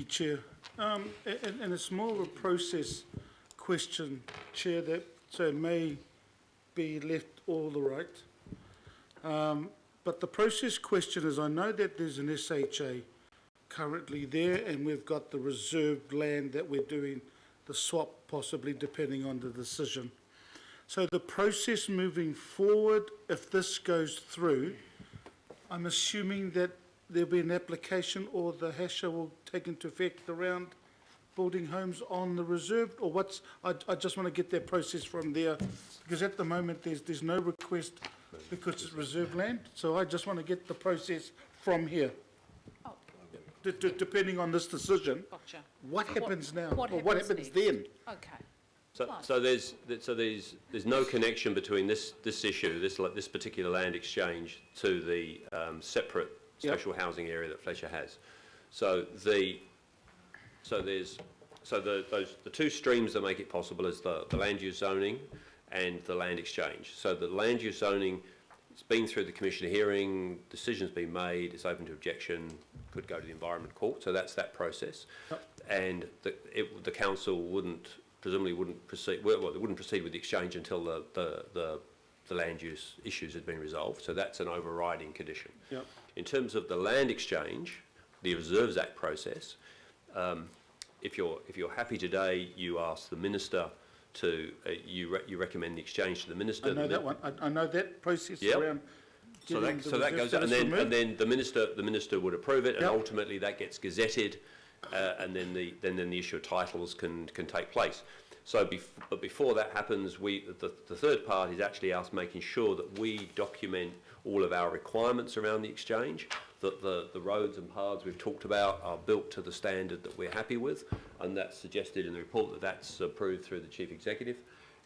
Chair. And it's more of a process question, Chair, that so it may be left all the right. But the process question is, I know that there's an SHA currently there, and we've got the reserved land that we're doing the swap, possibly depending on the decision. So the process moving forward, if this goes through, I'm assuming that there'll be an application or the HASHA will take into effect around building homes on the reserved, or what's, I just want to get that process from there, because at the moment there's no request because it's reserved land, so I just want to get the process from here. Oh. Depending on this decision, Gotcha. what happens now, what or what happens then? Okay. So there's no connection between this issue, this particular land exchange, to the separate special housing area that Fletcher has. So the two streams that make it possible is the land use zoning and the land exchange. So the land use zoning, it's been through the commissioner hearing, decision's been made, it's open to objection, could go to the Environment Court. So that's that process, and the council presumably wouldn't proceed. Well, they wouldn't proceed with the exchange until the land use issues had been resolved. So that's an overriding condition. Yep. In terms of the land exchange, the Reserves Act process, if you're happy today, you ask the minister to you recommend the exchange to the minister. I know that one. I know that process around. So that goes, and then the minister would approve it, and ultimately that gets gazetted, and then the issue of titles can take place. So, but before that happens, the third party is actually us making sure that we document all of our requirements around the exchange, that the roads and paths we've talked about are built to the standard that we're happy with, and that's suggested in the report that that's approved through the Chief Executive.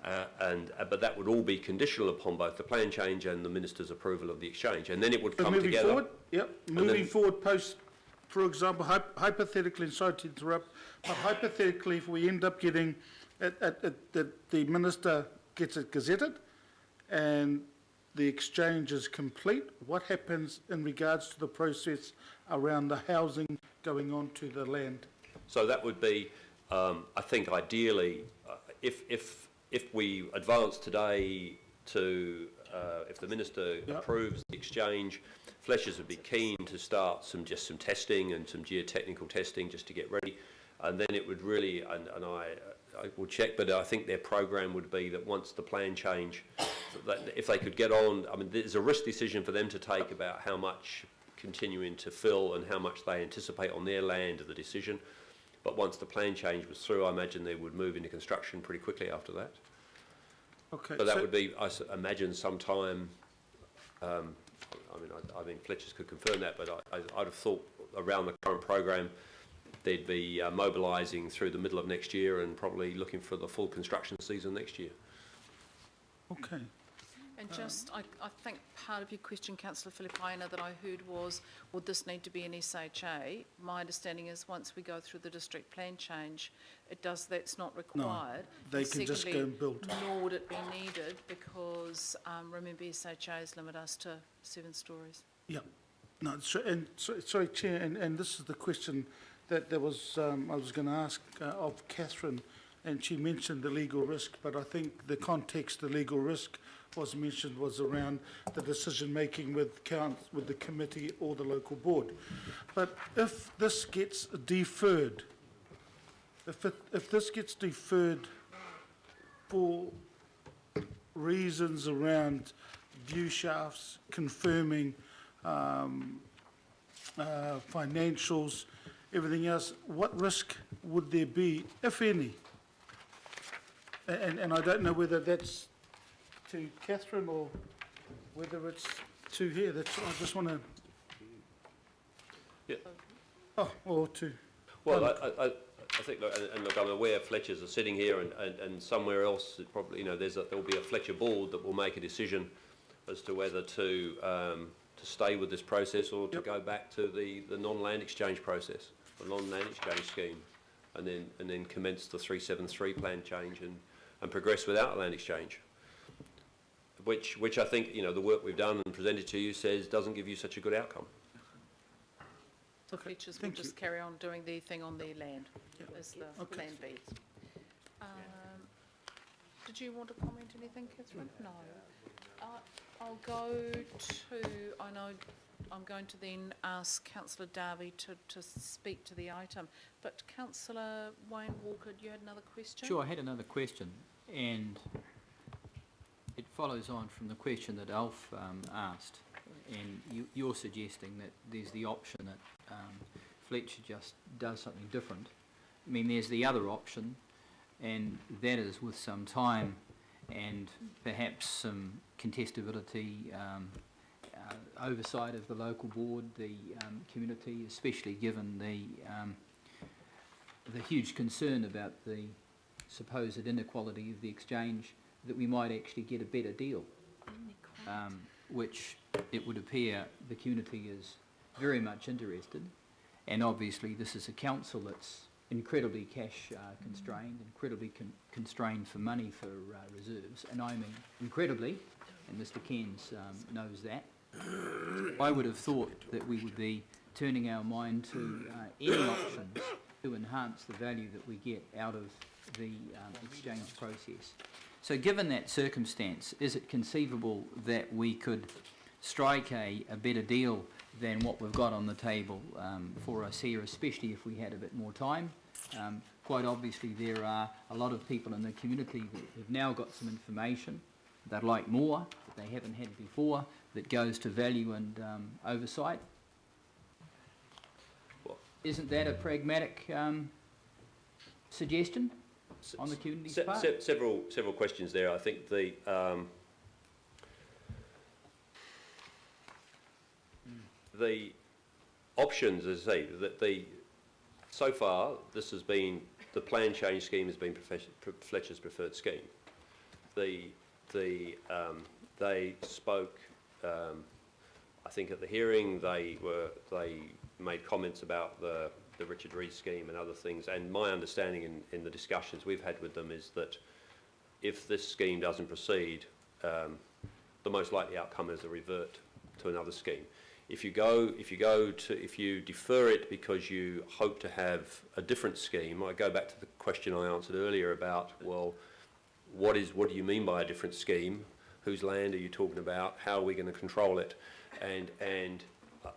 But that would all be conditional upon both the plan change and the minister's approval of the exchange, and then it would come together. Moving forward, post, for example, hypothetically, sorry to interrupt, but hypothetically, if we end up getting the minister gets it gazetted and the exchange is complete, what happens in regards to the process around the housing going on to the land? So that would be, I think, ideally, if we advance today to, if the minister approves the exchange, Fletchers would be keen to start some testing and some geotechnical testing just to get ready, and then it would really, and I will check, but I think their program would be that once the plan change, that if they could get on, I mean, there's a risk decision for them to take about how much continuing to fill and how much they anticipate on their land of the decision. But once the plan change was through, I imagine they would move into construction pretty quickly after that. Okay. So that would be, I imagine, sometime. I mean, Fletchers could confirm that, but I'd have thought around the current program, they'd be mobilising through the middle of next year and probably looking for the full construction season next year. Okay. And just, I think part of your question, Councillor Filipaina, that I heard was, would this need to be an SHA? My understanding is once we go through the district plan change, that's not required. No, they can just go and build. Nor would it be needed because, remember, SHAs limit us to 7 stories. Yeah. No, sorry, Chair, and this is the question that I was going to ask of Catherine, and she mentioned the legal risk, but I think the context, the legal risk was mentioned was around the decision making with the committee or the local board. But if this gets deferred, if this gets deferred for reasons around view shafts, confirming financials, everything else, what risk would there be, if any? And I don't know whether that's to Catherine or whether it's to here. I just want to. Yeah. Oh, or to. Well, I think, look, I'm aware Fletchers are sitting here, and somewhere else, probably, there'll be a Fletcher board that will make a decision as to whether to stay with this process or to go back to the non-land exchange process, the non-land exchange scheme, and then commence the 373 plan change and progress without a land exchange, which I think, the work we've done and presented to you says doesn't give you such a good outcome. the Okay, Fletchers will thank you. just carry on doing their thing on their land, Yeah. as the Okay. plan B. Did you want to comment anything, Catherine? No. I'll go to, I know I'm going to then ask councillor Darby to speak to the item, but councillor Wayne Walker, you had another question? Sure, I had another question, and it follows on from the question that Alf asked, and you're suggesting that there's the option that Fletcher just does something different. I mean, there's the other option, and that is with some time and perhaps some contestability, oversight of the local board, the community, especially given the huge concern about the supposed inequality of the exchange, that we might actually get a better deal, which it would appear the community is very much interested. And obviously this is a council that's incredibly cash constrained, incredibly constrained for money for reserves, and I mean incredibly, and Mr. Cairns knows that. I would have thought that we would be turning our mind to any options to enhance the value that we get out of the exchange process. So given that circumstance, is it conceivable that we could strike a better deal than what we've got on the table for us here, especially if we had a bit more time? Quite obviously there are a lot of people in the community that have now got some information they'd like more, that they haven't had before, that goes to value and oversight. Isn't that a pragmatic suggestion on the community's part? Several questions there. I think the options, as I say, that so far this has been, the plan change scheme has been Fletcher's preferred scheme. They spoke, I think at the hearing they made comments about the Richard Rees scheme and other things, and my understanding in the discussions we've had with them is that if this scheme doesn't proceed, the most likely outcome is a revert to another scheme. If you defer it because you hope to have a different scheme, I go back to the question I answered earlier about, well, what do you mean by a different scheme? Whose land are you talking about? How are we going to control it? And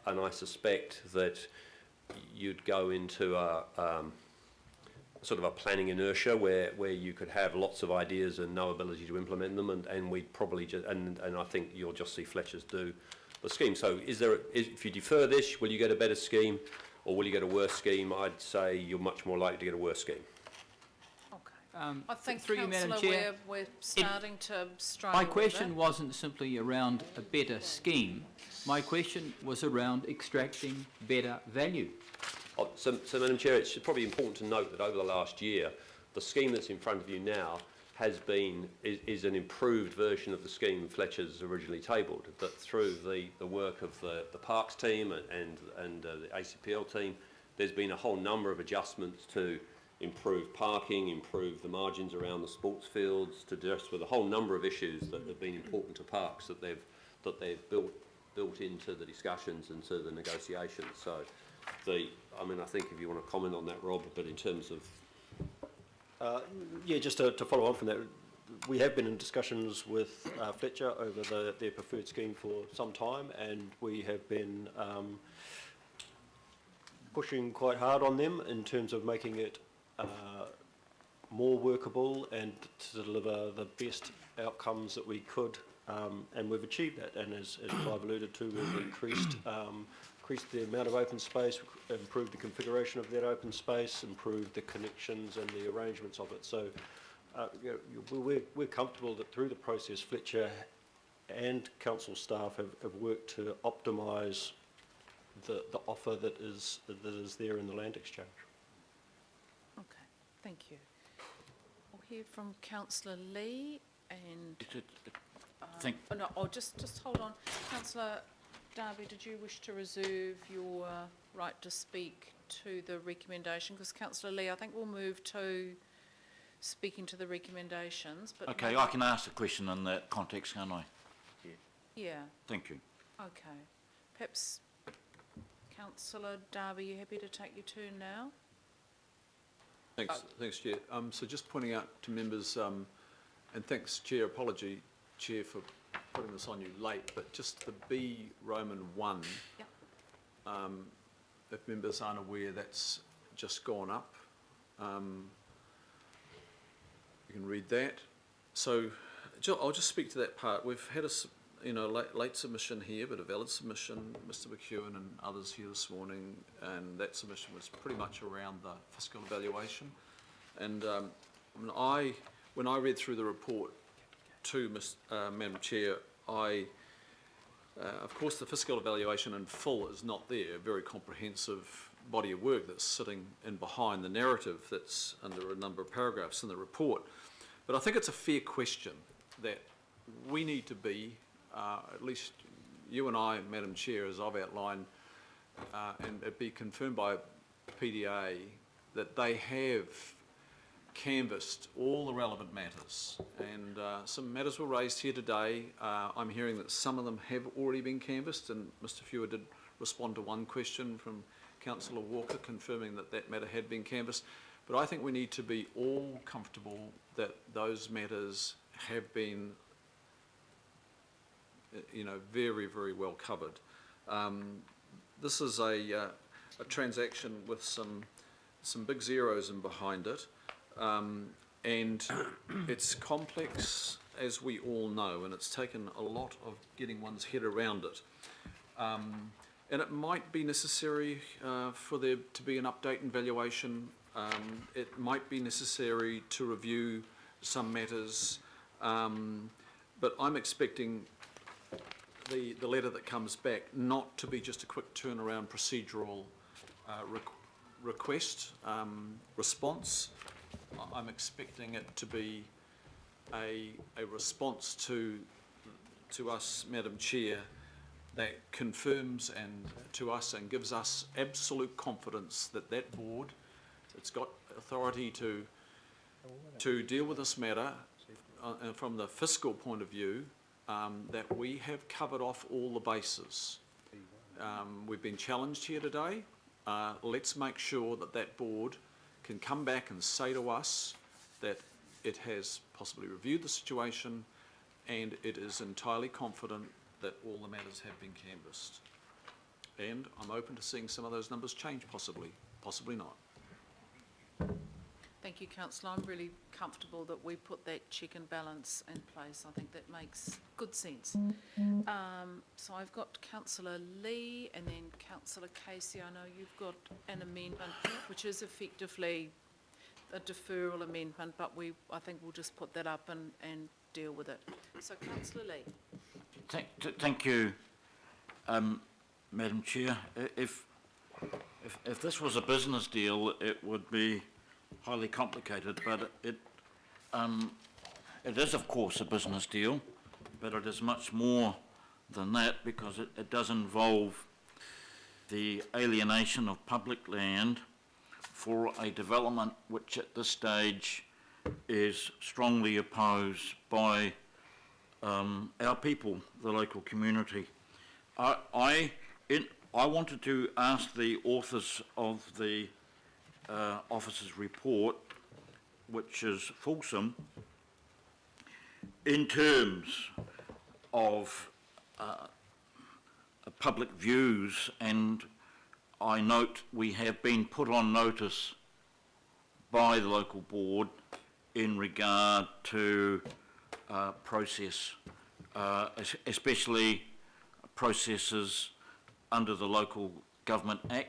I suspect that you'd go into a sort of a planning inertia where you could have lots of ideas and no ability to implement them, and we'd probably just, and I think you'll just see Fletcher's do the scheme. So if you defer this, will you get a better scheme or will you get a worse scheme? I'd say you're much more likely to get a worse scheme. Okay. I think, through you, Madam councillor, Chair, we're starting to struggle My with question it. wasn't simply around a better scheme. My question was around extracting better value. So Madam Chair, it's probably important to note that over the last year, the scheme that's in front of you now is an improved version of the scheme Fletcher's originally tabled. That through the work of the Parks team and the ACPL team, there's been a whole number of adjustments to improve parking, improve the margins around the sports fields, to deal with a whole number of issues that have been important to parks that they've built into the discussions and to the negotiations. So I mean, I think if you want to comment on that, Rob, but in terms of yeah, just to follow on from that, we have been in discussions with Fletcher over their preferred scheme for some time, and we have been pushing quite hard on them in terms of making it more workable and to deliver the best outcomes that we could, and we've achieved that. And as Clive alluded to, we've increased the amount of open space, improved the configuration of that open space, improved the connections and the arrangements of it. So we're comfortable that through the process, Fletcher and council staff have worked to optimise the offer that is there in the land exchange. Okay, thank you. We'll hear from councillor Lee and... just hold on. Councillor Darby, did you wish to reserve your right to speak to the recommendation? Because Councillor Lee, I think we'll move to speaking to the recommendations. But okay, maybe... I can ask a question in that context, can't I? Yeah. Thank you. Okay. Perhaps Councillor Darby, you happy to take your turn now? Thanks, Chair. So just pointing out to members, and thanks, Chair, apology, Chair, for putting this on you late, but just the B Roman 1, Yep. if members aren't aware, that's just gone up. You can read that. So I'll just speak to that part. We've had a late submission here, but a valid submission, Mr McEwen and others here this morning, and that submission was pretty much around the fiscal evaluation. And when I read through the report to Madam Chair, of course the fiscal evaluation in full is not there, a very comprehensive body of work that's sitting in behind the narrative that's under a number of paragraphs in the report. But I think it's a fair question that we need to be, at least you and I, Madam Chair, as I've outlined, and it be confirmed by PDA, that they have canvassed all the relevant matters. And some matters were raised here today. I'm hearing that some of them have already been canvassed, and Mr Fewer did respond to one question from Councillor Walker confirming that that matter had been canvassed. But I think we need to be all comfortable that those matters have been very, very well covered. This is a transaction with some big zeros in behind it, and it's complex, as we all know, and it's taken a lot of getting one's head around it. And it might be necessary for there to be an update and valuation. It might be necessary to review some matters, but I'm expecting the letter that comes back not to be just a quick turnaround procedural response. I'm expecting it to be a response to us, Madam Chair, that confirms to us and gives us absolute confidence that that board, it's got authority to deal with this matter from the fiscal point of view, that we have covered off all the bases. We've been challenged here today. Let's make sure that that board can come back and say to us that it has possibly reviewed the situation and it is entirely confident that all the matters have been canvassed. And I'm open to seeing some of those numbers change, possibly not. Thank you, Councillor. I'm really comfortable that we put that check and balance in place. I think that makes good sense. So I've got Councillor Lee and then Councillor Casey. I know you've got an amendment, which is effectively a deferral amendment, but I think we'll just put that up and deal with it. So Councillor Lee. Thank you, Madam Chair. If this was a business deal, it would be highly complicated, but it is of course a business deal, but it is much more than that, because it does involve the alienation of public land for a development which at this stage is strongly opposed by our people, the local community. I wanted to ask the authors of the officer's report, which is fulsome, in terms of public views, and I note we have been put on notice by the local board in regard to process, especially processes under the Local Government Act.